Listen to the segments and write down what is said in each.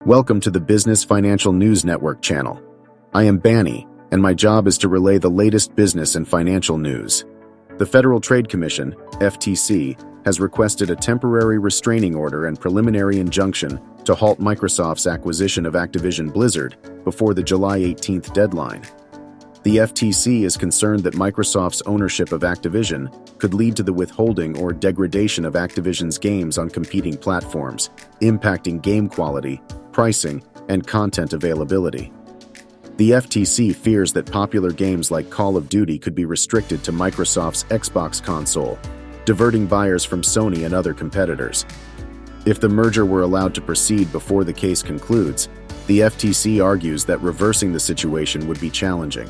Welcome to the Business Financial News Network channel. I am Banny, and my job is to relay the latest business and financial news. The Federal Trade Commission, FTC, has requested a temporary restraining order and preliminary injunction to halt Microsoft's acquisition of Activision Blizzard before the July 18th deadline. The FTC is concerned that Microsoft's ownership of Activision could lead to the withholding or degradation of Activision's games on competing platforms, impacting game quality, pricing, and content availability. The FTC fears that popular games like Call of Duty could be restricted to Microsoft's Xbox console, diverting buyers from Sony and other competitors. If the merger were allowed to proceed before the case concludes, the FTC argues that reversing the situation would be challenging.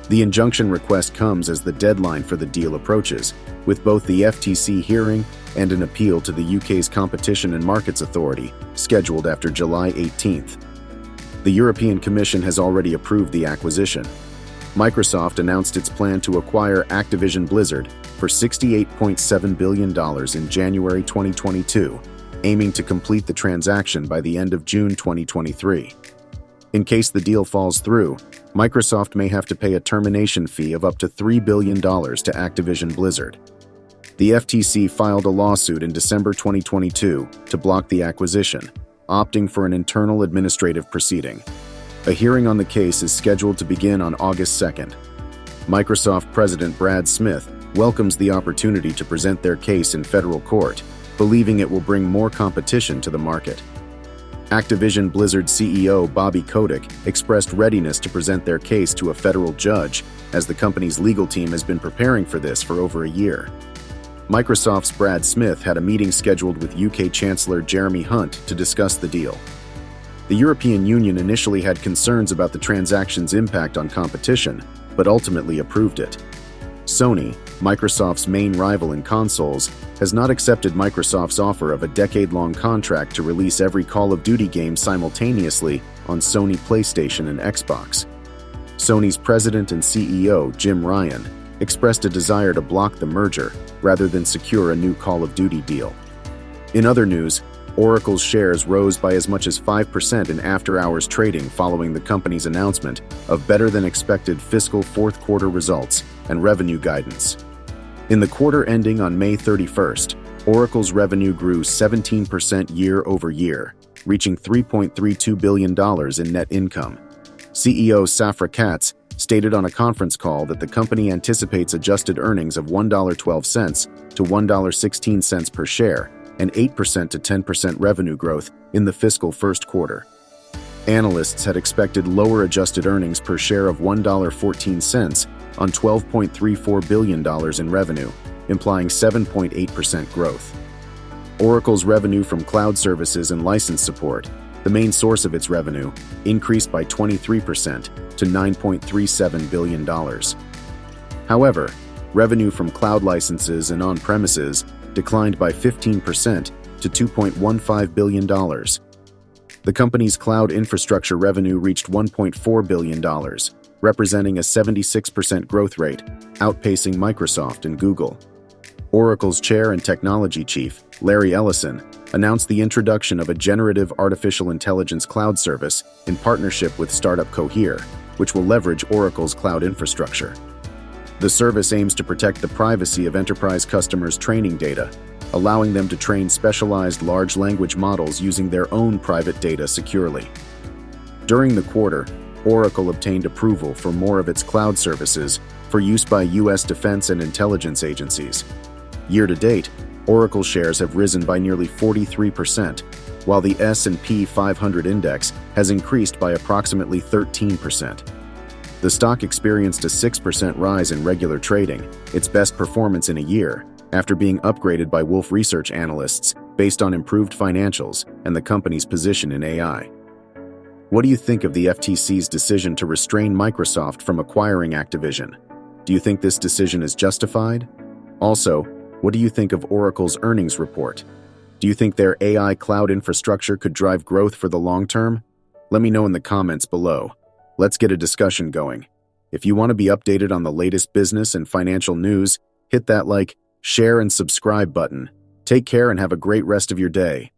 The injunction request comes as the deadline for the deal approaches, with both the FTC hearing and an appeal to the UK's Competition and Markets Authority scheduled after July 18th. The European Commission has already approved the acquisition. Microsoft announced its plan to acquire Activision Blizzard for $68.7 billion in January 2022, aiming to complete the transaction by the end of June 2023. In case the deal falls through, Microsoft may have to pay a termination fee of up to $3 billion to Activision Blizzard. The FTC filed a lawsuit in December 2022 to block the acquisition, opting for an internal administrative proceeding. A hearing on the case is scheduled to begin on August 2nd. Microsoft President Brad Smith welcomes the opportunity to present their case in federal court, believing it will bring more competition to the market. Activision Blizzard CEO Bobby Kotick expressed readiness to present their case to a federal judge, as the company's legal team has been preparing for this for over a year. Microsoft's Brad Smith had a meeting scheduled with UK Chancellor Jeremy Hunt to discuss the deal. The European Union initially had concerns about the transaction's impact on competition, but ultimately approved it. Sony, Microsoft's main rival in consoles, has not accepted Microsoft's offer of a decade-long contract to release every Call of Duty game simultaneously on Sony PlayStation and Xbox. Sony's president and CEO, Jim Ryan, expressed a desire to block the merger rather than secure a new Call of Duty deal. In other news, Oracle's shares rose by as much as 5% in after-hours trading following the company's announcement of better-than-expected fiscal fourth-quarter results and revenue guidance. In the quarter ending on May 31st, Oracle's revenue grew 17% year-over-year, reaching $3.32 billion in net income. CEO Safra Catz stated on a conference call that the company anticipates adjusted earnings of $1.12 to $1.16 per share, and 8% to 10% revenue growth in the fiscal first quarter. Analysts had expected lower adjusted earnings per share of $1.14 on $12.34 billion in revenue, implying 7.8% growth. Oracle's revenue from cloud services and license support, the main source of its revenue, increased by 23% to $9.37 billion. However, revenue from cloud licenses and on-premises declined by 15% to $2.15 billion. The company's cloud infrastructure revenue reached $1.4 billion, representing a 76% growth rate, outpacing Microsoft and Google. Oracle's chair and technology chief, Larry Ellison, announced the introduction of a generative artificial intelligence cloud service in partnership with startup Cohere, which will leverage Oracle's cloud infrastructure. The service aims to protect the privacy of enterprise customers' training data, allowing them to train specialized large language models using their own private data securely. During the quarter, Oracle obtained approval for more of its cloud services for use by U.S. defense and intelligence agencies. Year-to-date, Oracle shares have risen by nearly 43%, while the S&P 500 index has increased by approximately 13%. The stock experienced a 6% rise in regular trading, its best performance in a year, after being upgraded by Wolfe Research analysts based on improved financials and the company's position in AI. What do you think of the FTC's decision to restrain Microsoft from acquiring Activision? Do you think this decision is justified? Also, what do you think of Oracle's earnings report? Do you think their AI cloud infrastructure could drive growth for the long term? Let me know in the comments below. Let's get a discussion going. If you want to be updated on the latest business and financial news, hit that like, share, and subscribe button. Take care and have a great rest of your day.